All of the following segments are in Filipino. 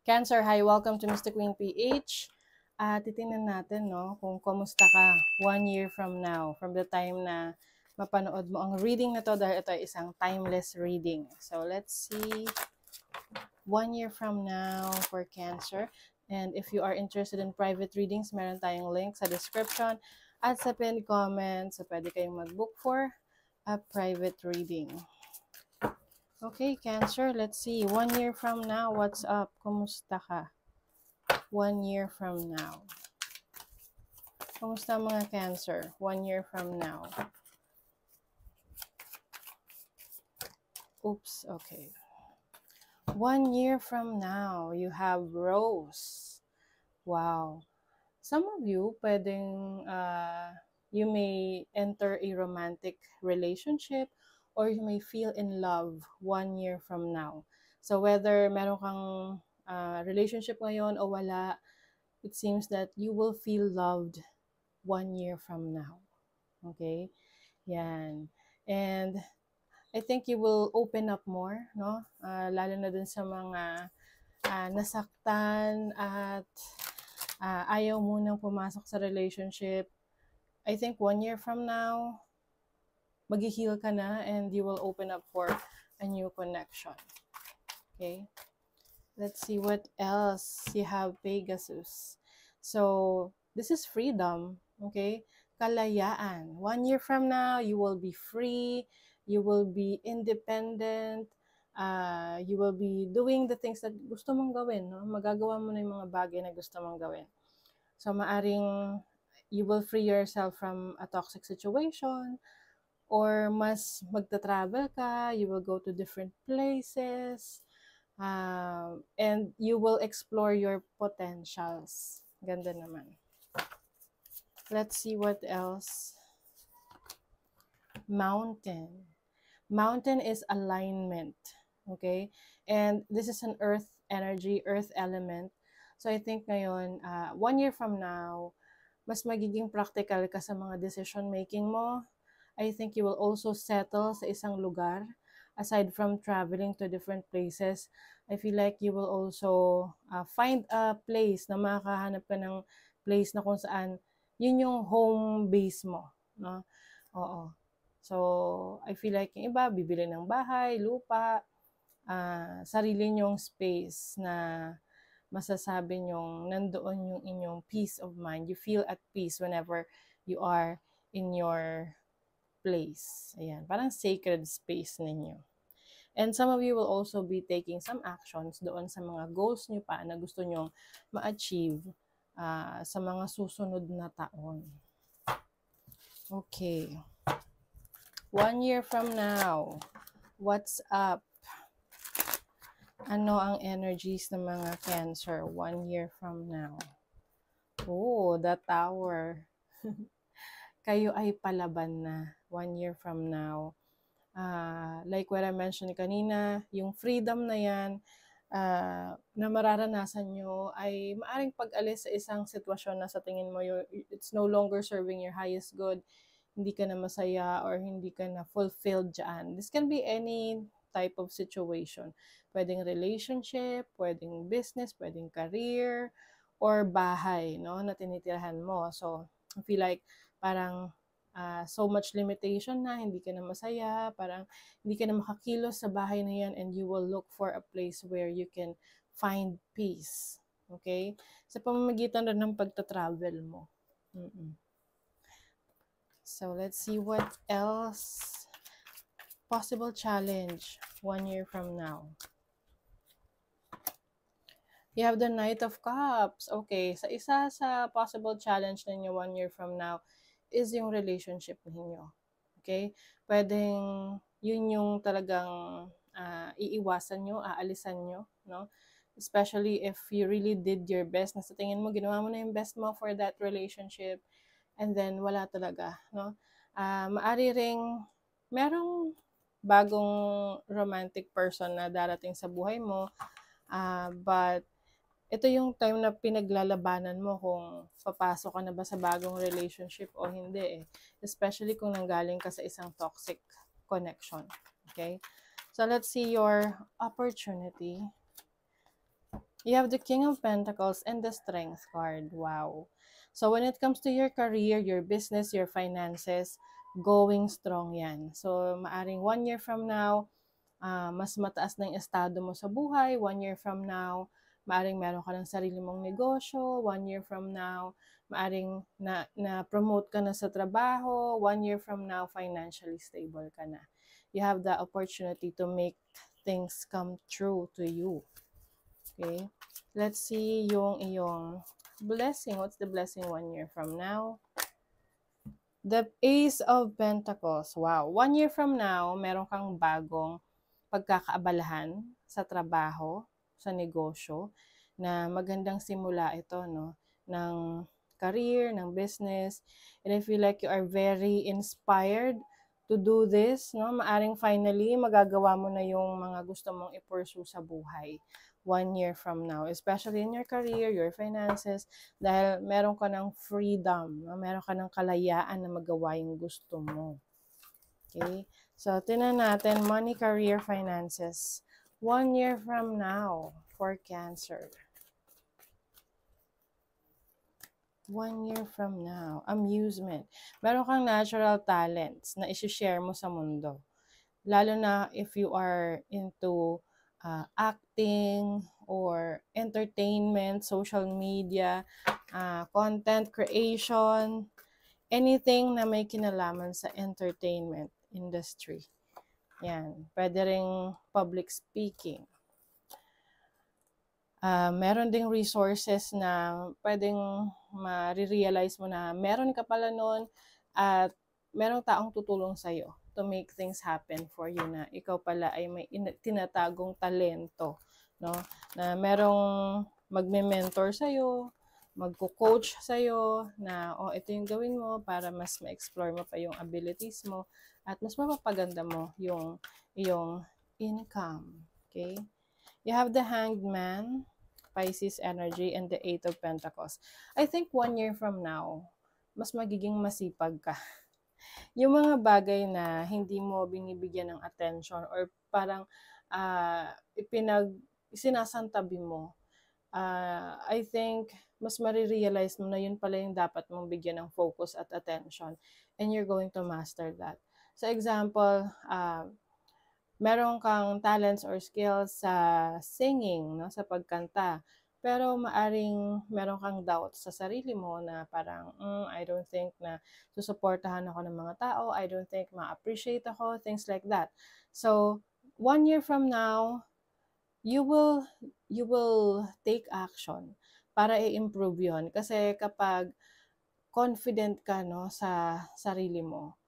Cancer, hi, welcome to Mr. Queen PH. Titingnan natin, no, kung kumusta ka 1 year from now, from the time na mapanood mo ang reading na to dahil ito ay isang timeless reading. So, let's see 1 year from now for Cancer. And if you are interested in private readings, meron tayong link sa description at sa pinned comment. So, pwede kayong mag-book for a private reading. Okay, Cancer, let's see. 1 year from now, what's up? Kumusta ka? 1 year from now. Kumusta mga Cancer? 1 year from now. Oops, okay. 1 year from now, you have Rose. Wow. Some of you, pwedeng you may enter a romantic relationship or you may feel in love 1 year from now. So whether meron kang relationship ngayon o wala, it seems that you will feel loved 1 year from now. Okay? Yan. And I think you will open up more, no? Lalo na dun sa mga nasaktan at ayaw munang pumasok sa relationship. I think 1 year from now, mag-heal ka na and you will open up for a new connection. Okay? Let's see what else you have, Pegasus. So, this is freedom. Okay? Kalayaan. 1 year from now, you will be free. You will be independent. You will be doing the things that gusto mong gawin. No? Magagawa mo na yung mga bagay na gusto mong gawin. So, maaring you will free yourself from a toxic situation or mas magta-travel ka, you will go to different places, and you will explore your potentials. Ganda naman. Let's see what else. Mountain. Mountain is alignment. Okay? And this is an earth energy, earth element. So I think ngayon, 1 year from now, mas magiging practical ka sa mga decision making mo. I think you will also settle sa isang lugar. Aside from traveling to different places, I feel like you will also find a place na makahanap ka ng place na kung saan yun yung home base mo. No? Oo. So, I feel like yung iba, bibili ng bahay, lupa, sarili nyong space na masasabi nyong nandoon yung inyong peace of mind. You feel at peace whenever you are in your place. Ayan, parang sacred space ninyo. And some of you will also be taking some actions doon sa mga goals nyo pa na gusto nyong ma-achieve sa mga susunod na taon. Okay. 1 year from now, what's up? Ano ang energies ng mga Cancer 1 year from now? Oh, the Tower. Kayo ay palaban na 1 year from now. Like what I mentioned kanina, yung freedom na yan na mararanasan nyo ay maaring pag-alis sa isang sitwasyon na sa tingin mo it's no longer serving your highest good, hindi ka na masaya or hindi ka na fulfilled dyan. This can be any type of situation. Pwedeng relationship, pwedeng business, pwedeng career, or bahay, no, na tinitirahan mo. So, I feel like parang so much limitation na, hindi ka na masaya, parang hindi ka na makakilos sa bahay na yan and you will look for a place where you can find peace. Okay? Sa pamamagitan rin ng pagta-travel mo. So, let's see what else. Possible challenge 1 year from now. You have the Knight of Cups. Okay, sa isa sa possible challenge ninyo 1 year from now is yung relationship ninyo. Okay? Pwedeng yun yung talagang iiwasan nyo, aalisan nyo, no? Especially if you really did your best, na sa tingin mo, ginawa mo na yung best mo for that relationship, and then wala talaga, no? Maari ring merong bagong romantic person na darating sa buhay mo, but ito yung time na pinaglalabanan mo kung papasok ka na ba sa bagong relationship o hindi eh. Especially kung nanggaling ka sa isang toxic connection. Okay? So let's see your opportunity. You have the King of Pentacles and the Strength card. Wow. So when it comes to your career, your business, your finances, going strong yan. So maaring 1 year from now, mas mataas na yung estado mo sa buhay. 1 year from now, maaring meron ka ng sarili mong negosyo. 1 year from now, maaring na-promote ka na sa trabaho. 1 year from now, financially stable ka na. You have the opportunity to make things come true to you. Okay? Let's see yung iyong blessing. What's the blessing 1 year from now? The Ace of Pentacles. Wow. 1 year from now, meron kang bagong pagkakaabalahan sa trabaho, sa negosyo, na magandang simula ito, no? Ng career, ng business. And I feel like you are very inspired to do this, no? Maaring finally, magagawa mo na yung mga gusto mong i-pursue sa buhay 1 year from now, especially in your career, your finances, dahil meron ka ng freedom, no? Meron ka ng kalayaan na magawa yung gusto mo. Okay? So, tinan natin, money, career, finances. 1 year from now for Cancer. 1 year from now, amusement. Meron kang natural talents na isi-share mo sa mundo. Lalo na if you are into acting or entertainment, social media, content creation, anything na may kinalaman sa entertainment industry. Yan. Pwede ring public speaking. Meron ding resources na pwedeng ma-realize mo na meron ka pala nun at merong taong tutulong sa'yo to make things happen for you na ikaw pala ay may tinatagong talento, no? Na merong magme-mentor sa'yo, magko-coach sa'yo na, ito yung gawin mo para mas ma-explore mo pa yung abilities mo at mas mapapaganda mo yung iyong income. Okay? You have the Hanged Man, Pisces energy, and the Eight of Pentacles. I think 1 year from now, mas magiging masipag ka. Yung mga bagay na hindi mo binibigyan ng attention or parang sinasantabi mo, I think mas marirealize mo na yun pala yung dapat mong bigyan ng focus at attention and you're going to master that. So example, meron kang talents or skills sa singing, no, sa pagkanta. Pero maaring meron kang doubt sa sarili mo na parang, I don't think na susuportahan ako ng mga tao, I don't think ma-appreciate ako, things like that. So, 1 year from now, you will take action para i-improve yon. Kasi kapag confident ka, no, sa sarili mo,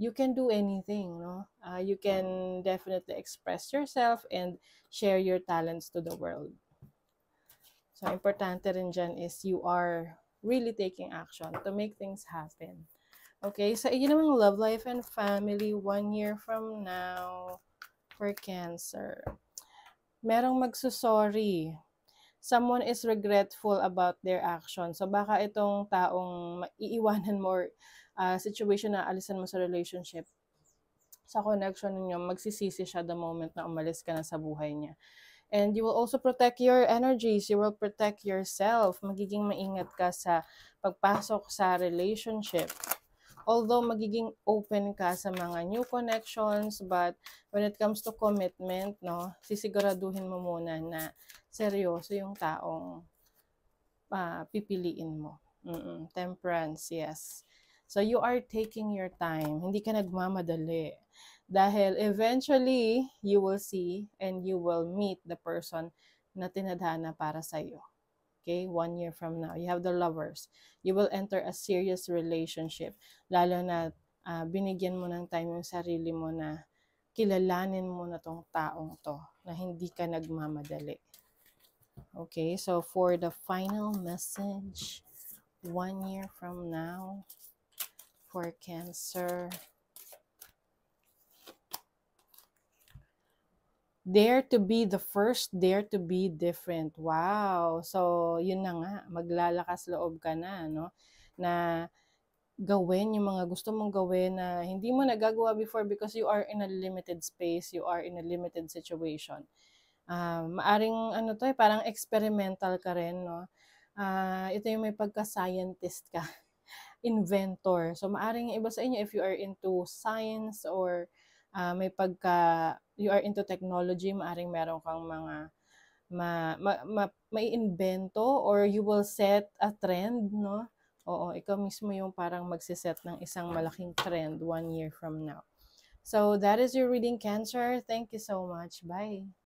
you can do anything, no? You can definitely express yourself and share your talents to the world. So, importante rin dyan is you are really taking action to make things happen. Okay, so yun naman love life and family 1 year from now for Cancer. Merong magsusorry. Someone is regretful about their action. So, baka itong taong iiwanan mo situation na alisan mo sa relationship, sa connection ninyo, magsisisi siya the moment na umalis ka na sa buhay niya. And you will also protect your energies. You will protect yourself. Magiging maingat ka sa pagpasok sa relationship. Although magiging open ka sa mga new connections, but when it comes to commitment, no, sisiguraduhin mo muna na seryoso yung taong pipiliin mo. Temperance, yes. So you are taking your time. Hindi ka nagmamadali. Dahil eventually, you will see and you will meet the person na tinadhana para sa'yo. Okay? 1 year from now. You have the Lovers. You will enter a serious relationship. Lalo na binigyan mo ng time yung sarili mo na kilalanin mo na tong taong to na hindi ka nagmamadali. Okay? So for the final message, 1 year from now for Cancer, dare to be the first, dare to be different. Wow! So, yun na nga, maglalakas loob ka na, no? Na gawin yung mga gusto mong gawin na hindi mo nagagawa before because you are in a limited space, you are in a limited situation. Maaring ano 'to, parang experimental ka rin 'no. Ito yung may pagka-scientist ka, inventor. So, maaring yung iba sa inyo if you are into science or, you are into technology, maaring meron kang mga maiimbento or you will set a trend 'no. Oo, ikaw mismo yung parang magse-set ng isang malaking trend 1 year from now. So, that is your reading, Cancer. Thank you so much. Bye.